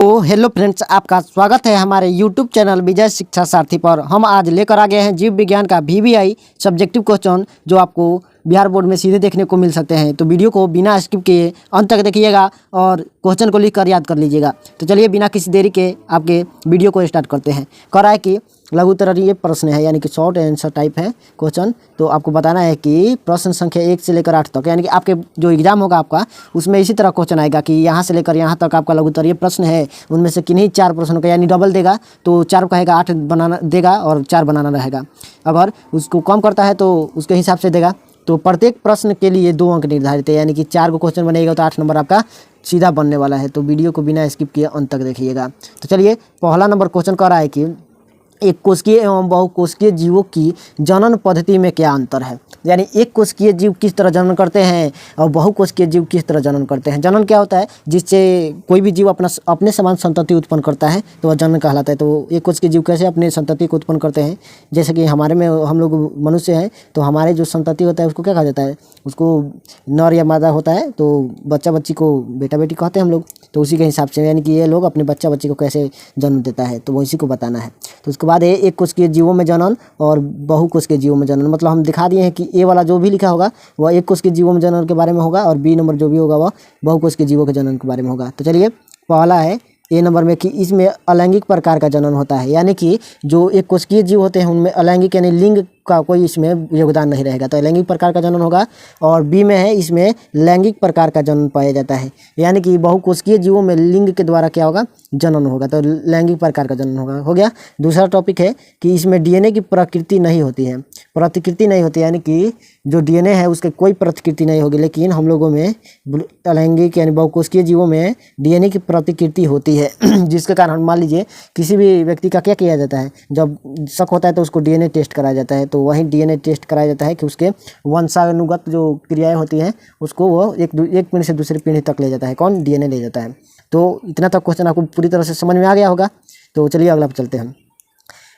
तो hello friends, आपका स्वागत है हमारे यूट्यूब चैनल विजय शिक्षा सारथी पर। हम आज लेकर आ गए हैं जीव विज्ञान का वीवीआई सब्जेक्टिव क्वेश्चन, जो आपको बिहार बोर्ड में सीधे देखने को मिल सकते हैं। तो वीडियो को बिना स्किप किए अंत तक देखिएगा और क्वेश्चन को लिख कर याद कर लीजिएगा। तो चलिए बिना किसी देरी के आपके वीडियो को स्टार्ट करते हैं। कह रहा है कि लघुत्तरीय प्रश्न है, यानी कि शॉर्ट आंसर टाइप है क्वेश्चन। तो आपको बताना है कि प्रश्न संख्या 1 से लेकर 8 तक, यानी कि आपके जो एग्जाम होगा आपका उसमें इसी तरह क्वेश्चन आएगा कि यहाँ से लेकर यहाँ तक आपका लघुत्तरीय प्रश्न है, उनमें से किन्हीं 4 प्रश्नों का, यानी डबल देगा तो 4 कहेगा 8 बनाना देगा और 4 बनाना रहेगा। अगर उसको कम करता है तो उसके हिसाब से देगा। तो प्रत्येक प्रश्न के लिए 2 अंक निर्धारित है, यानी कि 4 को क्वेश्चन बनेगा तो 8 नंबर आपका सीधा बनने वाला है। तो वीडियो को बिना स्किप किए अंत तक देखिएगा। तो चलिए, पहला नंबर क्वेश्चन कह रहा है कि एक कोशिकीय एवं बहुकोशिकीय जीवों की जनन पद्धति में क्या अंतर है। यानी एक कोशिकीय जीव किस तरह जनन करते हैं और बहुकोशिकीय जीव किस तरह जनन करते हैं। जनन क्या होता है? जिससे कोई भी जीव अपने समान संतति उत्पन्न करता है तो वह जनन कहलाता है। तो एक कोशिकीय जीव कैसे अपने संतति को उत्पन्न करते हैं? जैसे कि हमारे में हम लोग मनुष्य हैं, तो हमारे जो संतति होता है उसको क्या कहा जाता है? उसको नर या मादा होता है, तो बच्चा बच्ची को बेटा बेटी कहते हैं हम लोग। तो उसी के हिसाब से, यानी कि ये लोग अपने बच्चा बच्ची को कैसे जन्म देता है, तो वो इसी को बताना है। तो उसके बाद है एक कोशिकीय जीवों में जनन और बहुकोशिकीय जीवों में जनन। मतलब हम दिखा दिए हैं कि ए वाला जो भी लिखा होगा वह एक कोशिकीय जीवों में जनन के बारे में होगा और बी नंबर जो भी होगा वह बहुकोशिकीय जीवों के जनन के बारे में होगा। तो चलिए, पहला है ए नंबर में कि इसमें अलैंगिक प्रकार का जनन होता है, यानी कि जो एक कोशिकीय जीव होते हैं उनमें अलैंगिक यानी लिंग का कोई इसमें योगदान नहीं रहेगा, तो अलैंगिक प्रकार का जनन होगा। और बी में है इसमें लैंगिक प्रकार का जनन पाया जाता है, यानी कि बहुकोशिकीय जीवों में लिंग के द्वारा क्या होगा? जनन होगा, तो लैंगिक प्रकार का जनन होगा। हो गया। दूसरा टॉपिक है कि इसमें डीएनए की प्रकृति नहीं होती है, प्रतिकृति नहीं होती, यानी कि जो डीएनए है उसके कोई प्रतिकृति नहीं होगी। लेकिन हम लोगों में अलैंगिक यानी बहुकोशिकीय जीवों में डीएनए की प्रतिकृति होती है जिसके कारण मान लीजिए किसी भी व्यक्ति का क्या किया जाता है, जब शक होता है तो उसको डीएनए टेस्ट कराया जाता है। तो वही डीएनए टेस्ट कराया जाता है कि उसके वंशानुगत जो क्रियाएं होती हैं उसको वो एक पीढ़ी से दूसरी पीढ़ी तक ले जाता है। कौन? डीएनए ले जाता है। तो इतना तक क्वेश्चन आपको पूरी तरह से समझ में आ गया होगा। तो चलिए अगला पर चलते हैं।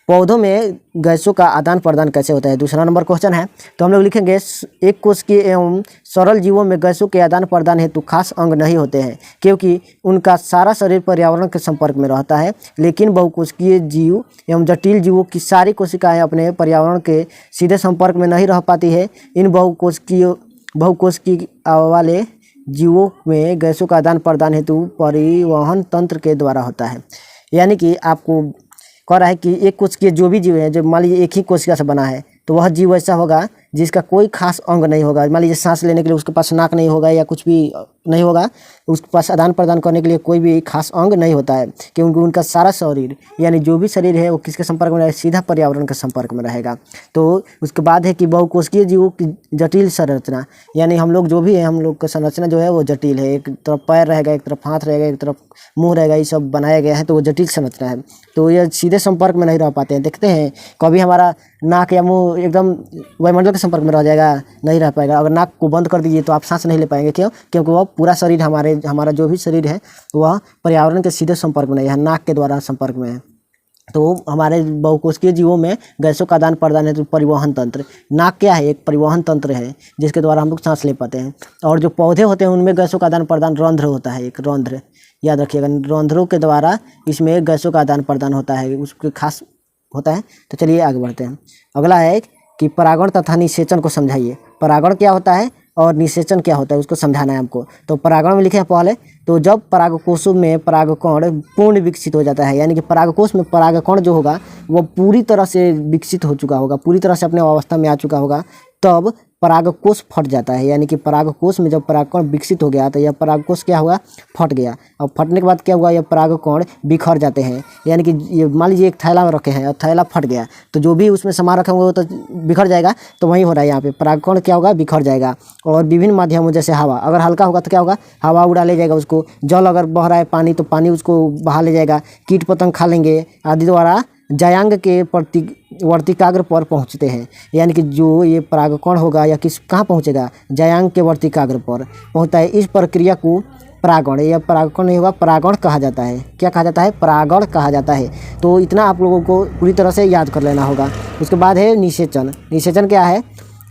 पौधों में गैसों का आदान प्रदान कैसे होता है? दूसरा नंबर क्वेश्चन है। तो हम लोग लिखेंगे एक कोशिकीय एवं सरल जीवों में गैसों के आदान प्रदान हेतु खास अंग नहीं होते हैं, क्योंकि उनका सारा शरीर पर्यावरण के संपर्क में रहता है। लेकिन बहुकोशिकीय जीव एवं जटिल जीवों की सारी कोशिकाएं अपने पर्यावरण के सीधे संपर्क में नहीं रह पाती है। इन बहुकोशिकीय वाले जीवों में गैसों का आदान प्रदान हेतु परिवहन तंत्र के द्वारा होता है। यानी कि आपको कह रहा है कि एक कोशिकीय जो भी जीव है, जो मान लीजिए एक ही कोशिका से बना है, तो वह जीव ऐसा होगा जिसका कोई खास अंग नहीं होगा। मान लीजिए सांस लेने के लिए उसके पास नाक नहीं होगा या कुछ भी नहीं होगा, उसके पास आदान प्रदान करने के लिए कोई भी खास अंग नहीं होता है, क्योंकि उनका सारा शरीर यानी जो भी शरीर है वो किसके संपर्क में रहेगा? सीधा पर्यावरण के संपर्क में रहेगा। तो उसके बाद है कि बहुकोशिकीय जीवों की जटिल संरचना, यानी हम लोग जो भी है, हम लोग का संरचना जो है वो जटिल है। एक तरफ पैर रहेगा, एक तरफ हाथ रहेगा, एक तरफ मुँह रहेगा, ये सब बनाया गया है, तो वो जटिल संरचना है। तो ये सीधे संपर्क में नहीं रह पाते हैं। देखते हैं कभी हमारा नाक या मुँह एकदम वायुमंडल के संपर्क में रह जाएगा? नहीं रह पाएगा। अगर नाक को बंद कर दीजिए तो आप सांस नहीं ले पाएंगे। क्यों? क्योंकि वह पूरा शरीर हमारा जो भी शरीर है वह पर्यावरण के सीधे संपर्क में नहीं है, नाक के द्वारा संपर्क में है। तो हमारे बहुकोशिकीय जीवों में गैसों का आदान प्रदान है तो परिवहन तंत्र, नाक क्या है? एक परिवहन तंत्र है जिसके द्वारा हम लोग सांस ले पाते हैं। और जो पौधे होते हैं उनमें गैसों का आदान प्रदान रंध्र होता है, एक रंध्र, याद रखिएगा, रंध्रों के द्वारा इसमें गैसों का आदान प्रदान होता है, उसके खास होता है। तो चलिए आगे बढ़ते हैं। अगला है कि परागण तथा निषेचन को समझाइए। परागण क्या होता है और निषेचन क्या होता है उसको समझाना है हमको। तो परागण में लिखे हैं पहले, तो जब परागकोशों में परागकण पूर्ण विकसित हो जाता है, यानी कि परागकोश में परागकण जो होगा वो पूरी तरह से विकसित हो चुका होगा, पूरी तरह से अपने अवस्था में आ चुका होगा, तब परागकोश फट जाता है। यानी कि परागकोश में जब परागकण विकसित हो गया तो यह परागकोश क्या हुआ? फट गया। और फटने के बाद क्या हुआ? यह परागकण बिखर जाते हैं। यानी कि ये मान लीजिए एक थैला में रखे हैं और थैला फट गया, तो जो भी उसमें सामान रखे होंगे वो तो बिखर जाएगा। तो वही हो रहा है यहाँ पे, परागकण क्या होगा? बिखर जाएगा। और विभिन्न माध्यमों जैसे हवा, अगर हल्का होगा तो क्या होगा? हवा उड़ा ले जाएगा उसको। जल अगर बह रहा है पानी, तो पानी उसको बहा ले जाएगा। कीट पतंग खा लेंगे आदि द्वारा जायांग के वर्तिकाग्र पर पहुंचते हैं। यानी कि जो ये परागकण होगा या कहाँ पहुंचेगा? जायांग के वर्तिकाग्र पर पहुंचता है। इस प्रक्रिया को परागण, या परागकण नहीं होगा, परागण कहा जाता है। क्या कहा जाता है? परागण कहा जाता है। तो इतना आप लोगों को पूरी तरह से याद कर लेना होगा। उसके बाद है निषेचन। निषेचन क्या है?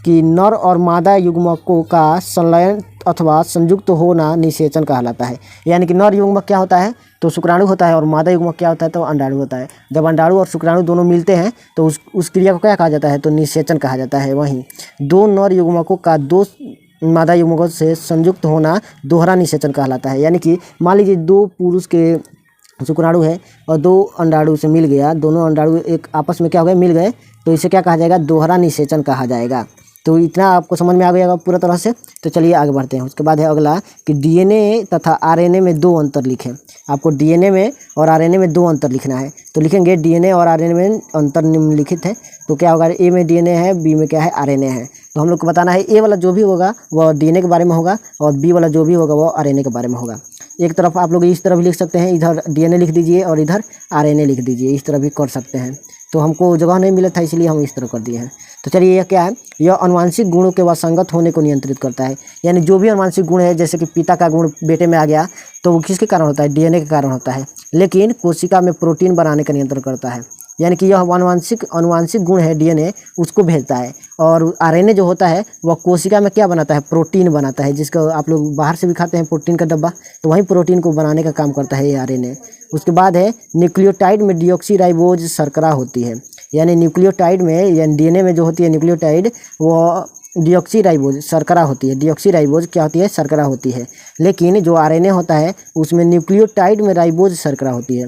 कि नर और मादा युग्मकों का संलयन अथवा संयुक्त होना निषेचन कहलाता है। यानी कि नर युग्मक क्या होता है? तो शुक्राणु होता है, और मादा युग्मक क्या होता है, तो अंडाणु होता है। जब अंडाणु और शुक्राणु दोनों मिलते हैं तो उस क्रिया को क्या कहा जाता है, तो निषेचन कहा जाता है। वहीं दो नर युग्मकों का दो मादा युग्मकों से संयुक्त होना दोहरा निषेचन कहलाता है। यानी कि मान लीजिए दो पुरुष के शुक्राणु है और दो अंडाणु से मिल गया, दोनों अंडाणु एक आपस में क्या हो गए, मिल गए, तो इसे क्या कहा जाएगा, दोहरा निषेचन कहा जाएगा। तो इतना आपको समझ में आ गया पूरा तरह से। तो चलिए आगे बढ़ते हैं। उसके बाद है अगला कि डीएनए तथा आरएनए में दो अंतर लिखें। आपको डीएनए में और आरएनए में दो अंतर लिखना है। तो लिखेंगे डीएनए और आरएनए में अंतर निम्नलिखित है। तो क्या होगा, ए में डीएनए है, बी में क्या है, आरएनए है। तो हम लोग को बताना है ए वाला जो भी होगा वह डीएनए के बारे में होगा और बी वाला जो भी होगा वह आरएनए के बारे में होगा। एक तरफ आप लोग इस तरह भी लिख सकते हैं, इधर डीएनए लिख दीजिए और इधर आरएनए लिख दीजिए, इस तरह भी कर सकते हैं। तो हमको जगह नहीं मिला था इसलिए हम इस तरह कर दिए हैं। तो चलिए यह क्या है, यह अनुवांशिक गुणों के असंगत होने को नियंत्रित करता है। यानी जो भी अनुवांशिक गुण है, जैसे कि पिता का गुण बेटे में आ गया तो वो किसके कारण होता है, डीएनए के कारण होता है। लेकिन कोशिका में प्रोटीन बनाने का नियंत्रण करता है। यानी कि यह अनुवांशिक गुण है डीएनए, उसको भेजता है, और आरएनए जो होता है वह कोशिका में क्या बनाता है, प्रोटीन बनाता है, जिसको आप लोग बाहर से भी खाते हैं प्रोटीन का डब्बा, तो वही प्रोटीन को बनाने का काम करता है ये आरएनए। उसके बाद है न्यूक्लियोटाइड में डीऑक्सीराइबोज शर्करा होती है। यानी न्यूक्लियोटाइड में, यानी डीएनए में जो होती है न्यूक्लियोटाइड, वो डीऑक्सीराइबोज शर्करा होती है। डीऑक्सीराइबोज क्या होती है, शर्करा होती है। लेकिन जो आरएनए होता है उसमें न्यूक्लियोटाइड में राइबोज शर्करा होती है।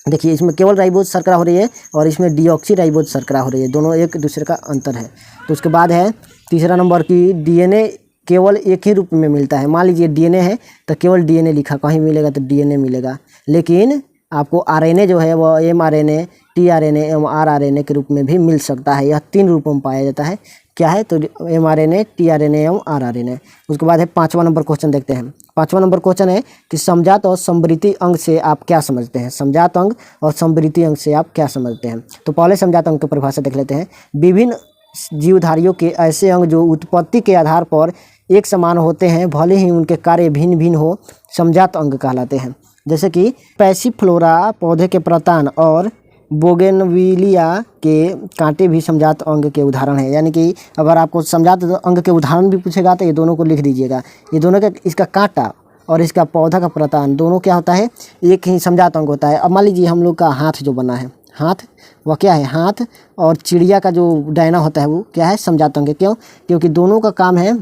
देखिए इसमें केवल राइबोज शर्करा हो रही है और इसमें डीऑक्सीराइबोज शर्करा हो रही है, दोनों एक दूसरे का अंतर है। तो उसके बाद है तीसरा नंबर की डीएनए केवल एक ही रूप में मिलता है। मान लीजिए डीएनए है तो केवल डीएनए लिखा, कहीं मिलेगा तो डीएनए मिलेगा। लेकिन आपको आरएनए जो है वह एमआरएनए, टीआरएनए एवं आरआरएनए के रूप में भी मिल सकता है। यह तीन रूपों में पाया जाता है। क्या है, तो एमआरएनए, टीआरएनए एवं आरआरएनए। उसके बाद है 5वां नंबर क्वेश्चन देखते हैं। 5वां नंबर क्वेश्चन है कि समजात और समवृत्ति अंग से आप क्या समझते हैं। समजात अंग और समवृत्ति अंग से आप क्या समझते हैं। तो पहले समजात अंग की परिभाषा देख लेते हैं। विभिन्न जीवधारियों के ऐसे अंग जो उत्पत्ति के आधार पर एक समान होते हैं, भले ही उनके कार्य भिन्न भिन्न हो, समजात अंग कहलाते हैं। जैसे कि पैसिफ्लोरा पौधे के प्रतान और बोगेनविलिया के कांटे भी समजात अंग के उदाहरण हैं। यानी कि अगर आपको समजात अंग के उदाहरण भी पूछेगा तो ये दोनों को लिख दीजिएगा। ये दोनों का, इसका कांटा और इसका पौधा का प्रतान, दोनों क्या होता है, एक ही समजात अंग होता है। अब मान लीजिए हम लोग का हाथ जो बना है, हाथ वह क्या है, हाथ और चिड़िया का जो डायना होता है वो क्या है, समजात अंग। क्यों, क्योंकि दोनों का काम है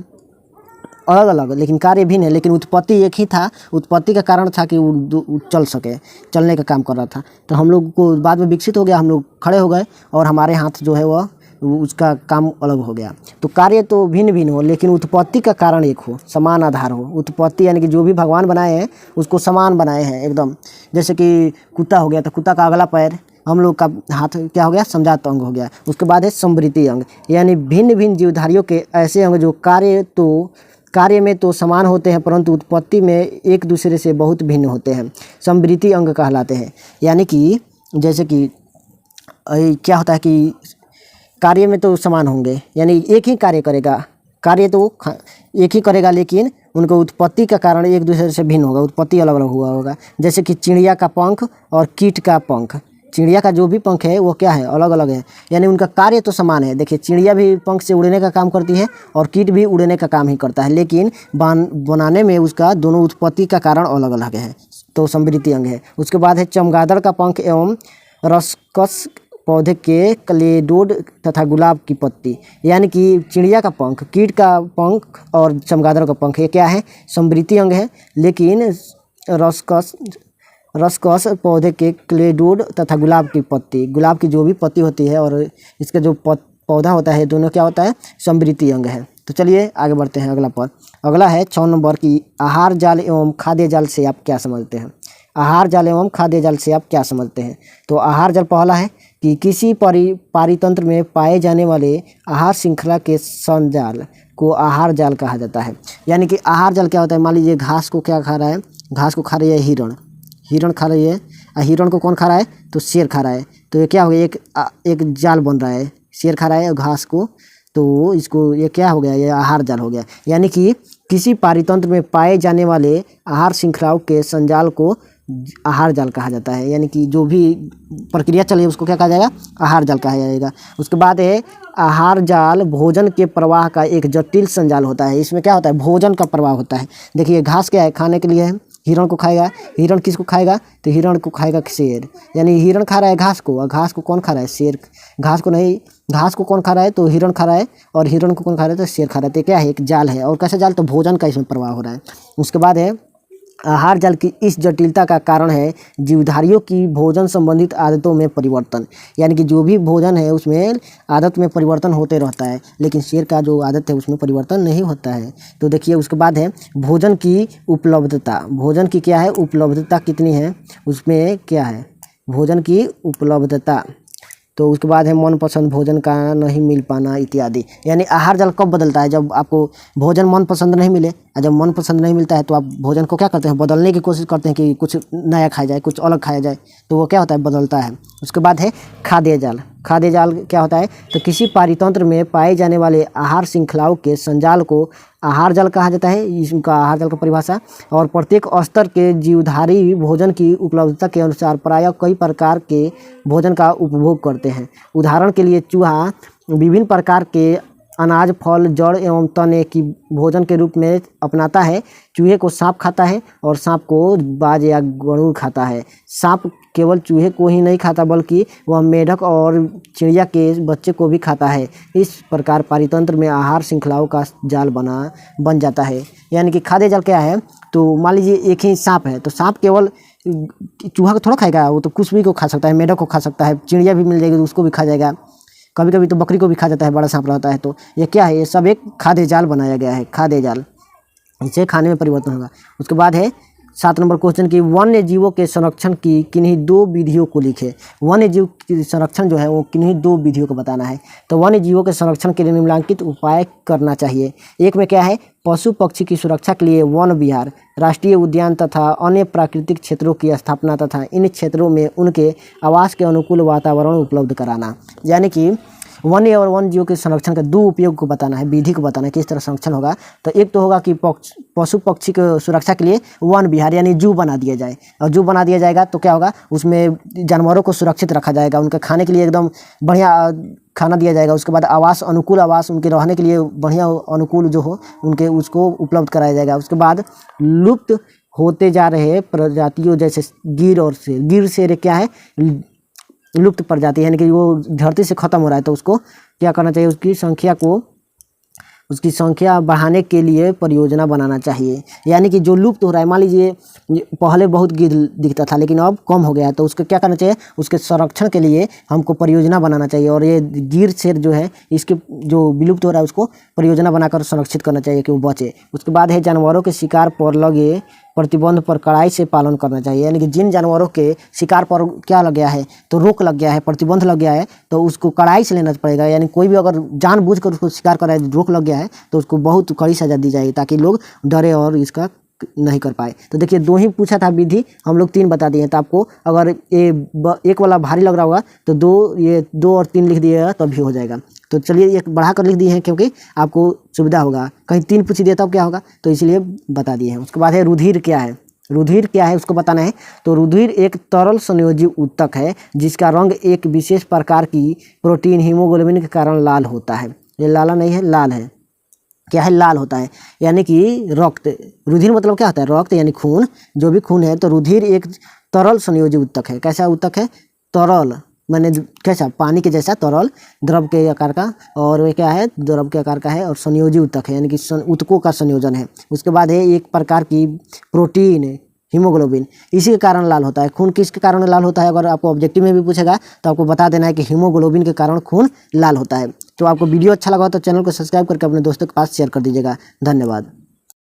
अलग अलग लेकिन कार्य भिन्न है, लेकिन उत्पत्ति एक ही था। उत्पत्ति का कारण था कि वो चल सके, चलने का काम कर रहा था। तो हम लोग को बाद में विकसित हो गया, हम लोग खड़े हो गए और हमारे हाथ जो है वह उसका काम अलग हो गया। तो कार्य तो भिन्न भिन्न हो लेकिन उत्पत्ति का कारण एक हो, समान आधार हो। उत्पत्ति यानी कि जो भी भगवान बनाए हैं उसको समान बनाए हैं एकदम। जैसे कि कुत्ता हो गया तो कुत्ता का अगला पैर, हम लोग का हाथ क्या हो गया, समजात अंग हो गया। उसके बाद है समवृत्ति अंग, यानी भिन्न भिन्न जीवधारियों के ऐसे अंग जो कार्य में तो समान होते हैं परंतु उत्पत्ति में एक दूसरे से बहुत भिन्न होते हैं, समवृत्ति अंग कहलाते हैं। यानी कि जैसे कि क्या होता है कि कार्य में तो समान होंगे, यानी एक ही कार्य करेगा, कार्य तो एक ही करेगा लेकिन उनको उत्पत्ति का कारण एक दूसरे से भिन्न होगा, उत्पत्ति अलग अलग हुआ होगा। जैसे कि चिड़िया का पंख और कीट का पंख, चिड़िया का जो भी पंख है वो क्या है, अलग अलग है, यानी उनका कार्य तो समान है। देखिए चिड़िया भी पंख से उड़ने का काम करती है और कीट भी उड़ने का काम ही करता है, लेकिन बनाने में उसका दोनों उत्पत्ति का कारण अलग अलग है, तो समवृत्ति अंग है। उसके बाद है चमगादड़ का पंख एवं रसकस पौधे के क्लेडोड तथा गुलाब की पत्ती। यानी कि चिड़िया का पंख, कीट का पंख और चमगादड़ का पंख, ये क्या है, समवृत्ति अंग है। लेकिन रसकस पौधे के क्लेडोड तथा गुलाब की पत्ती, गुलाब की जो भी पत्ती होती है और इसका जो पौधा होता है, दोनों क्या होता है, समवृत्ति अंग है। तो चलिए आगे बढ़ते हैं अगला पर। अगला है 6 नंबर की आहार जाल एवं खाद्य जाल से आप क्या समझते हैं। आहार जाल एवं खाद्य जाल से आप क्या समझते हैं। तो आहार जाल पहला है कि किसी पारितंत्र में पाए जाने वाले आहार श्रृंखला के संजाल को आहार जाल कहा जाता है। यानी कि आहार जाल क्या होता है, मान लीजिए घास को क्या खा रहा है, घास को खा रही है हिरण खा रही है, हिरण को कौन खा रहा है, तो शेर खा रहा है। तो ये क्या हो गया, एक जाल बन रहा है, शेर खा रहा है घास को, तो इसको ये क्या हो गया, ये आहार जाल हो गया। यानी कि किसी पारितंत्र में पाए जाने वाले आहार श्रृंखलाओं के संजाल को आहार जाल कहा जाता है। यानी कि जो भी प्रक्रिया चले उसको क्या कहा जाएगा, आहार जाल कहा जाएगा। उसके बाद है आहार जाल भोजन के प्रवाह का एक जटिल संजाल होता है। इसमें क्या होता है, भोजन का प्रवाह होता है। देखिए घास क्या है, खाने के लिए है, हिरण को खाएगा। हिरण किसको खाएगा? तो हिरण को खाएगा शेर। यानी हिरण खा रहा है घास को, और घास को कौन खा रहा है? शेर। घास को नहीं, घास को कौन खा रहा है? तो हिरण खा रहा है, और हिरण को कौन खा रहा है? तो शेर खा रहा है। तो क्या है? एक जाल है। और कैसा जाल? तो भोजन का इसमें प्रवाह हो रहा है। उसके बाद है आहार जाल की इस जटिलता का कारण है जीवधारियों की भोजन संबंधित आदतों में परिवर्तन। यानी कि जो भी भोजन है उसमें आदत में परिवर्तन होते रहता है, लेकिन शेर का जो आदत है उसमें परिवर्तन नहीं होता है। तो देखिए उसके बाद है भोजन की उपलब्धता। भोजन की क्या है? उपलब्धता कितनी है उसमें क्या है? भोजन की उपलब्धता। तो उसके बाद है मनपसंद भोजन का नहीं मिल पाना इत्यादि। यानी आहार जाल कब बदलता है? जब आपको भोजन मनपसंद नहीं मिले, और जब मनपसंद नहीं मिलता है तो आप भोजन को क्या करते हैं? बदलने की कोशिश करते हैं कि कुछ नया खाया जाए, कुछ अलग खाया जाए। तो वो क्या होता है? बदलता है। उसके बाद है खाद्य जाल। खाद्य जाल क्या होता है? तो किसी पारितंत्र में पाए जाने वाले आहार श्रृंखलाओं के संजाल को आहार जाल कहा जाता है। इसका आहार जाल का परिभाषा, और प्रत्येक स्तर के जीवधारी भोजन की उपलब्धता के अनुसार प्रायः कई प्रकार के भोजन का उपभोग करते हैं। उदाहरण के लिए चूहा विभिन्न प्रकार के अनाज, फल, जड़ एवं तने की भोजन के रूप में अपनाता है। चूहे को सांप खाता है, और सांप को बाज या गरुड़ खाता है। सांप केवल चूहे को ही नहीं खाता, बल्कि वह मेढक और चिड़िया के बच्चे को भी खाता है। इस प्रकार पारितंत्र में आहार श्रृंखलाओं का जाल बन जाता है। यानी कि खाद्य जाल क्या है? तो मान लीजिए एक ही सांप है, तो सांप केवल चूहा को थोड़ा खाएगा, वो तो कुछ भी को खा सकता है, मेढक को खा सकता है, चिड़िया भी मिल जाएगी तो उसको भी खा जाएगा, कभी कभी तो बकरी को भी खा जाता है, बड़ा सांप रहता है। तो ये क्या है? ये सब एक खाद्य जाल बनाया गया है, खाद्य जाल। इसे खाने में परिवर्तन होगा। उसके बाद है 7 नंबर क्वेश्चन की वन्य जीवों के संरक्षण की किन्हीं 2 विधियों को लिखे। वन्य जीव की संरक्षण जो है वो किन्हीं 2 विधियों को बताना है। तो वन्य जीवों के संरक्षण के लिए निम्नलिखित उपाय करना चाहिए। एक में क्या है? पशु पक्षी की सुरक्षा के लिए वन विहार, राष्ट्रीय उद्यान तथा अन्य प्राकृतिक क्षेत्रों की स्थापना तथा इन क्षेत्रों में उनके आवास के अनुकूल वातावरण उपलब्ध कराना। यानी कि वन्य और वन जीवों के संरक्षण के 2 उपयोग को बताना है, विधि को बताना है किस तरह संरक्षण होगा। तो एक तो होगा कि पशु पक्षी की सुरक्षा के लिए वन विहार यानी जू बना दिया जाए, और जू बना दिया जाएगा तो क्या होगा? उसमें जानवरों को सुरक्षित रखा जाएगा, उनके खाने के लिए एकदम बढ़िया खाना दिया जाएगा। उसके बाद आवास, अनुकूल आवास, उनके रहने के लिए बढ़िया अनुकूल जो हो उनके उसको उपलब्ध कराया जाएगा। उसके बाद लुप्त होते जा रहे प्रजातियों जैसे गिर और शेर। गिर शेर क्या है? लुप्त प्रजाति, यानी कि वो धरती से खत्म हो रहा है, तो उसको क्या करना चाहिए? उसकी संख्या बढ़ाने के लिए परियोजना बनाना चाहिए। यानी कि जो लुप्त हो रहा है, मान लीजिए पहले बहुत गिद्ध दिखता था लेकिन अब कम हो गया है, तो उसको क्या करना चाहिए? उसके संरक्षण के लिए हमको परियोजना बनाना चाहिए। और ये गिर शेर जो है, इसके जो विलुप्त हो रहा है उसको परियोजना बनाकर संरक्षित करना चाहिए कि वो बचे। उसके बाद है जानवरों के शिकार पर लगे प्रतिबंध पर कड़ाई से पालन करना चाहिए। यानी कि जिन जानवरों के शिकार पर क्या लग गया है? तो रोक लग गया है, प्रतिबंध लग गया है, तो उसको कड़ाई से लेना पड़ेगा। यानी कोई भी अगर जानबूझकर उसको शिकार कर रहा है, रोक लग गया है, तो उसको बहुत कड़ी सजा दी जाएगी ताकि लोग डरे और इसका नहीं कर पाए। तो देखिए 2 ही पूछा था विधि, हम लोग 3 बता दिए। तो आपको अगर ये एक वाला भारी लग रहा होगा तो 2 और 3 लिख दिएगा तब भी हो जाएगा। तो चलिए एक बढ़ा कर लिख दिए हैं क्योंकि आपको सुविधा होगा, कहीं 3 पूछ दिया तब क्या होगा, तो इसलिए बता दिए हैं। उसके बाद है रुधिर क्या है? रुधिर क्या है उसको बताना है। तो रुधिर एक तरल संयोजी ऊतक है जिसका रंग एक विशेष प्रकार की प्रोटीन हीमोग्लोबिन के कारण लाल होता है। ये लाला नहीं है, लाल है। क्या है? लाल होता है। यानी कि रक्त, रुधिर मतलब क्या होता है? रक्त यानी खून, जो भी खून है। तो रुधिर एक तरल संयोजी ऊतक है। कैसा ऊतक है? तरल मैंने कैसा? पानी के जैसा तरल द्रव के आकार का, और ये क्या है? द्रव के आकार का है, और संयोजी ऊतक है यानी कि ऊतकों का संयोजन है। उसके बाद है एक प्रकार की प्रोटीन हीमोग्लोबिन, इसी के कारण लाल होता है। खून किसके कारण लाल होता है? अगर आपको ऑब्जेक्टिव में भी पूछेगा तो आपको बता देना है कि हीमोग्लोबिन के कारण खून लाल होता है। तो आपको वीडियो अच्छा लगा तो चैनल को सब्सक्राइब करके अपने दोस्तों के पास शेयर कर दीजिएगा। धन्यवाद।